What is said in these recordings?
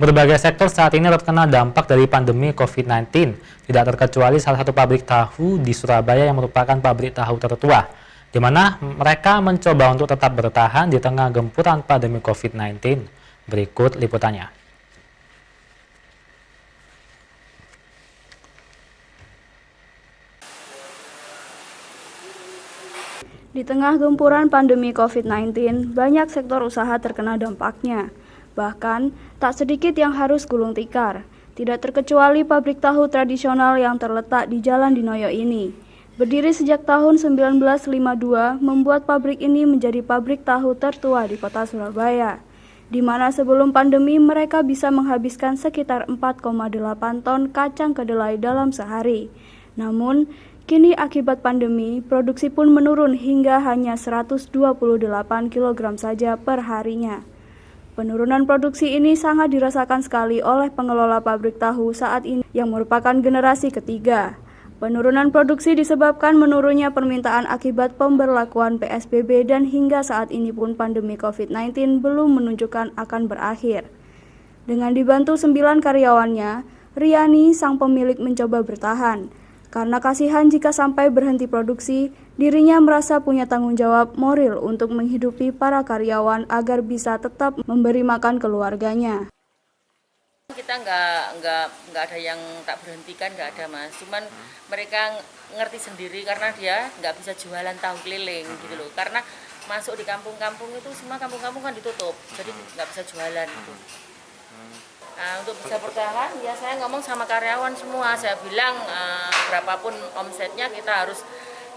Berbagai sektor saat ini terkena dampak dari pandemi COVID-19. Tidak terkecuali salah satu pabrik tahu di Surabaya yang merupakan pabrik tahu tertua, di mana mereka mencoba untuk tetap bertahan di tengah gempuran pandemi COVID-19. Berikut liputannya. Di tengah gempuran pandemi COVID-19, banyak sektor usaha terkena dampaknya. Bahkan, tak sedikit yang harus gulung tikar. Tidak terkecuali pabrik tahu tradisional yang terletak di Jalan Dinoyo ini. Berdiri sejak tahun 1952, membuat pabrik ini menjadi pabrik tahu tertua di kota Surabaya, di mana sebelum pandemi mereka bisa menghabiskan sekitar 4,8 ton kacang kedelai dalam sehari. Namun, kini akibat pandemi, produksi pun menurun hingga hanya 128 kg saja per harinya. Penurunan produksi ini sangat dirasakan sekali oleh pengelola pabrik tahu saat ini yang merupakan generasi ketiga. Penurunan produksi disebabkan menurunnya permintaan akibat pemberlakuan PSBB dan hingga saat ini pun pandemi COVID-19 belum menunjukkan akan berakhir. Dengan dibantu 9 karyawannya, Riani, sang pemilik, mencoba bertahan. Karena kasihan jika sampai berhenti produksi, dirinya merasa punya tanggung jawab moral untuk menghidupi para karyawan agar bisa tetap memberi makan keluarganya. Kita nggak ada yang tak berhentikan, nggak ada mas. Cuman mereka ngerti sendiri karena dia nggak bisa jualan tahu keliling gitu loh. Karena masuk di kampung-kampung itu semua kampung-kampung kan ditutup, jadi nggak bisa jualan gitu. Nah, untuk bisa bertahan, ya saya ngomong sama karyawan semua, saya bilang berapapun omsetnya kita harus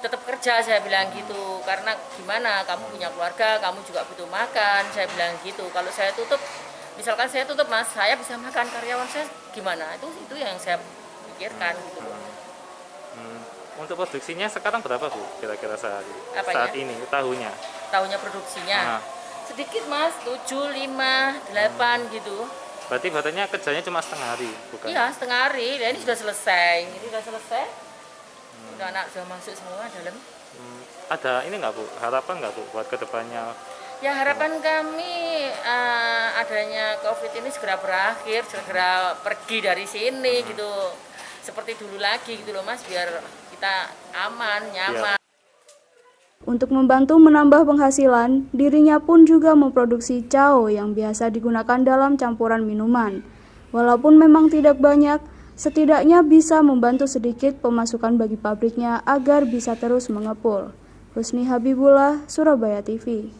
tetap kerja, saya bilang gitu. Karena gimana, kamu punya keluarga, kamu juga butuh makan, saya bilang gitu. Kalau saya tutup, misalkan saya tutup mas, saya bisa makan karyawan saya gimana? Itu yang saya pikirkan gitu. Untuk produksinya sekarang berapa Bu? Kira-kira sehari? Apanya? Saat ini tahunya? Tahunya produksinya sedikit mas, 7, 5, 8 gitu. Berarti katanya kerjanya cuma setengah hari, bukan? Iya, setengah hari. Ya, ini sudah selesai. Ini sudah selesai. Udah anak sudah masuk semua dalam. Ada ini nggak Bu? Harapan nggak Bu buat kedepannya? Ya harapan kami adanya COVID ini segera berakhir, segera pergi dari sini gitu. Seperti dulu lagi gitu loh Mas, biar kita aman, nyaman. Untuk membantu menambah penghasilan, dirinya pun juga memproduksi cao yang biasa digunakan dalam campuran minuman. Walaupun memang tidak banyak, setidaknya bisa membantu sedikit pemasukan bagi pabriknya agar bisa terus mengepul. Husni Habibullah, Surabaya TV.